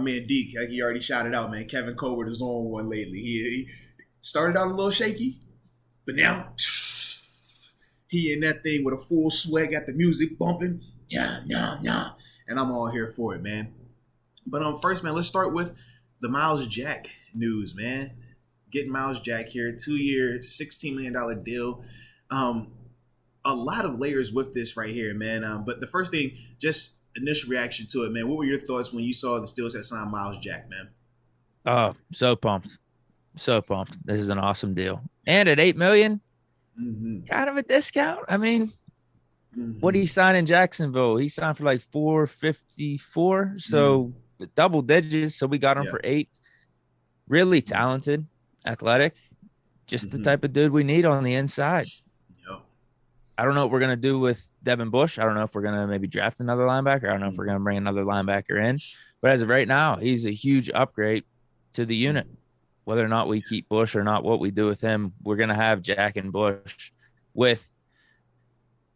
man Deke, like he already shouted out, man. Kevin Colbert is on one lately. He started out a little shaky, but now he in that thing with a full sweat, got the music bumping. Yeah, yeah, yeah. And I'm all here for it, man. But first, man, let's start with the Myles Jack news, man. Getting Myles Jack here, 2-year, $16 million deal. A lot of layers with this right here, man. But the first thing, just initial reaction to it, man. What were your thoughts when you saw the Steelers had signed Myles Jack, man? Oh, so pumped. So pumped. This is an awesome deal. And at 8 million, Mm-hmm. kind of a discount. I mean, what did he Mm-hmm. sign in Jacksonville? He signed for like 454. Mm-hmm. So double digits. So we got him Yeah. for 8. Really talented, athletic, just the Mm-hmm. type of dude we need on the inside. Yep. I don't know what we're gonna do with Devin Bush. I don't know if we're gonna maybe draft another linebacker. I don't know if we're Mm-hmm. gonna bring another linebacker in. But as of right now, he's a huge upgrade to the unit. Whether or not we keep Bush or not, what we do with him, we're gonna have Jack and Bush with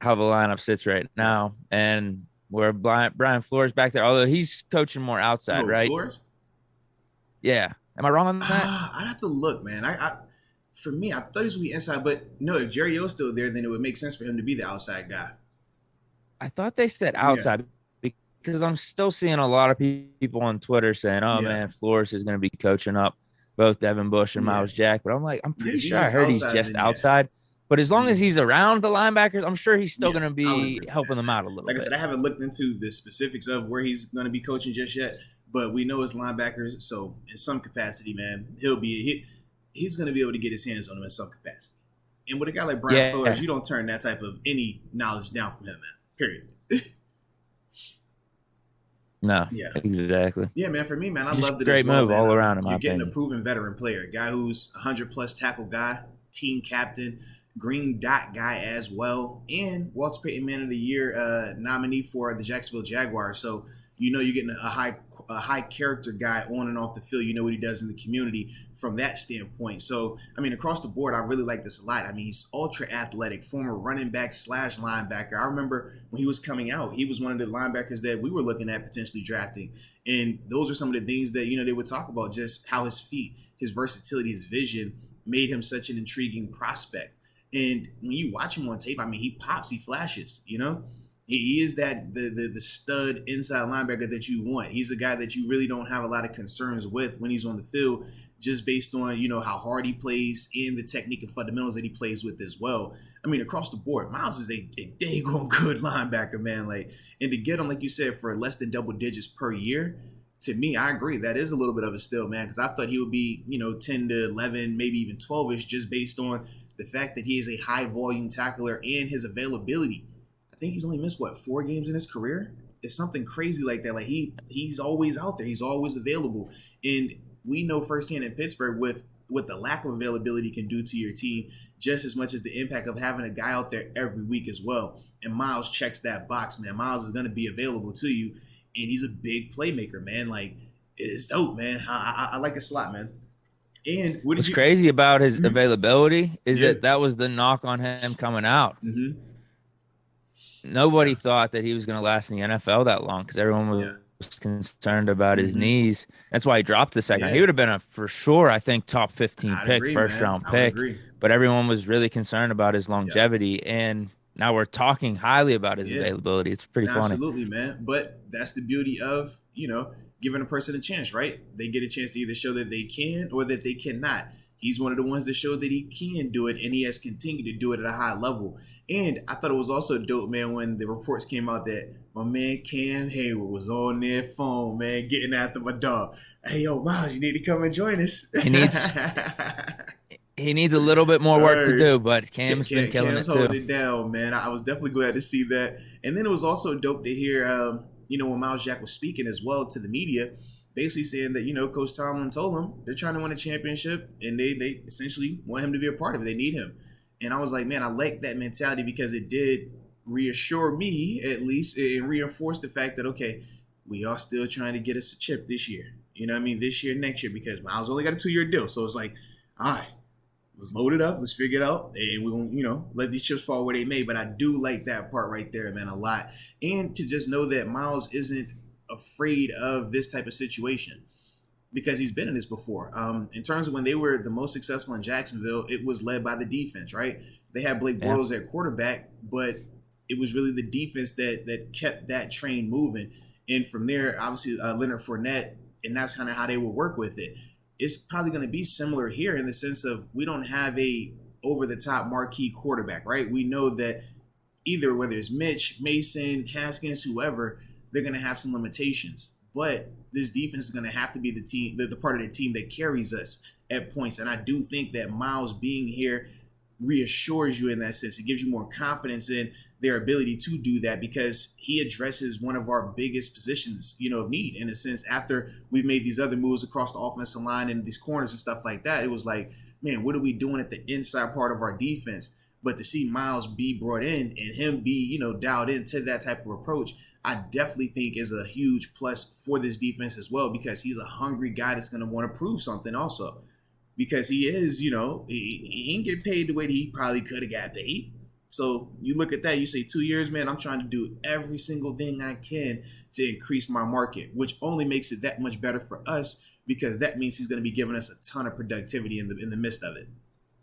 how the lineup sits right Yeah. now, and where Brian Flores back there, although he's coaching more outside, Oh, right? Flores? Yeah. Am I wrong on that? I'd have to look, man. For me, I thought he was gonna be inside, but no, if Jerry O's still there, then it would make sense for him to be the outside guy. I thought they said Yeah. outside because I'm still seeing a lot of people on Twitter saying, "Oh Yeah. man, Flores is going to be coaching up both Devin Bush and Yeah. Miles Jack." But I'm like, I'm Yeah. pretty If he's sure I just heard he's outside, just then yeah. outside. But as long as Mhm. he's around the linebackers, I'm sure he's still Yeah, going to I would be agree with helping that, them man. out a little Like I bit. said, I haven't looked into the specifics of where he's going to be coaching just yet, but we know his linebackers. So in some capacity, man, he's going to be able to get his hands on them in some capacity. And with a guy like Brian Flores, Yeah. you don't turn that type of any knowledge down from him, man. Period. No, Yeah. exactly. Yeah, man. For me, man, I Just loved it as great well, move man. all around, in my You're getting a opinion. proven veteran player, a guy who's 100 plus tackle guy, team captain, green dot guy as well, and Walter Payton Man of the Year nominee for the Jacksonville Jaguars. So you know you're getting a high character guy on and off the field. You know what he does in the community from that standpoint. So I mean, across the board, I really like this a lot. I mean, he's ultra athletic, former running back / linebacker. I remember when he was coming out, he was one of the linebackers that we were looking at potentially drafting. And those are some of the things that, they would talk about, just how his feet, his versatility, his vision made him such an intriguing prospect. And when you watch him on tape, I mean, he pops, he flashes. He is that the stud inside linebacker that you want. He's a guy that you really don't have a lot of concerns with when he's on the field, just based on, how hard he plays and the technique and fundamentals that he plays with as well. I mean, across the board, Myles is a daggone good linebacker, man. And to get him, like you said, for less than double digits per year, to me, I agree. That is a little bit of a steal, man, because I thought he would be, 10 to 11, maybe even 12-ish, just based on the fact that he is a high volume tackler and his availability. I think he's only missed, 4 games in his career? It's something crazy like that. Like he's always out there. He's always available. And we know firsthand in Pittsburgh with what the lack of availability can do to your team, just as much as the impact of having a guy out there every week as well. And Myles checks that box, man. Myles is going to be available to you, and he's a big playmaker, man. Like, it's dope, man. I like this a lot, man. And what did What's you? crazy about his Mhm. availability is Yeah. that was the knock on him coming out. Mm-hmm. Nobody Yeah. thought that he was going to last in the NFL that long because everyone Yeah. was concerned about his Mm-hmm. knees. That's why he dropped the second. He Yeah. would have been a for sure, I think, top 15 I'd pick, agree, first man. round I would pick. agree. But everyone was really concerned about his Yeah. longevity. And now we're talking highly about his Yeah. availability. It's pretty funny. Absolutely, man. But that's the beauty of, giving a person a chance, right? They get a chance to either show that they can or that they cannot. He's one of the ones that showed that he can do it, and he has continued to do it at a high level. And I thought it was also dope, man, when the reports came out that my man Cam Hayward was on their phone, man, getting after my dog. Hey, yo, Myles, you need to come and join us. He needs he needs a little bit more work to do, but Cam's been killing Cam's it too. holding it down, man. I was definitely glad to see that. And then it was also dope to hear, when Myles Jack was speaking as well to the media, basically saying that, Coach Tomlin told him they're trying to win a championship, and they essentially want him to be a part of it. They need him. And I was like, man, I like that mentality, because it did reassure me, at least, and reinforce the fact that, okay, we are still trying to get us a chip this year. You know what I mean? This year, next year, because Myles only got a 2-year deal. So it's like, all right, let's load it up, let's figure it out, and we won't, let these chips fall where they may. But I do like that part right there, man, a lot. And to just know that Myles isn't afraid of this type of situation because he's been in this before. In terms of when they were the most successful in Jacksonville, it was led by the defense, right? They had Blake Bortles at quarterback, but it was really the defense that kept that train moving. And from there, obviously, Leonard Fournette, and that's kind of how they would work with it. It's probably going to be similar here in the sense of we don't have a over-the-top marquee quarterback, right? We know that either whether it's Mitch, Mason, Haskins, whoever, they're going to have some limitations. But this defense is going to have to be the team, the part of the team that carries us at points. And I do think that Myles being here reassures you in that sense. It gives you more confidence in their ability to do that because he addresses one of our biggest positions, of need in a sense. After we've made these other moves across the offensive line and these corners and stuff like that, it was like, man, what are we doing at the inside part of our defense? But to see Myles be brought in and him be, dialed into that type of approach, I definitely think is a huge plus for this defense as well because he's a hungry guy that's going to want to prove something also. Because he is, he didn't get paid the way that he probably could have got paid. So you look at that, you say 2 years, man, I'm trying to do every single thing I can to increase my market, which only makes it that much better for us because that means he's going to be giving us a ton of productivity in the midst of it.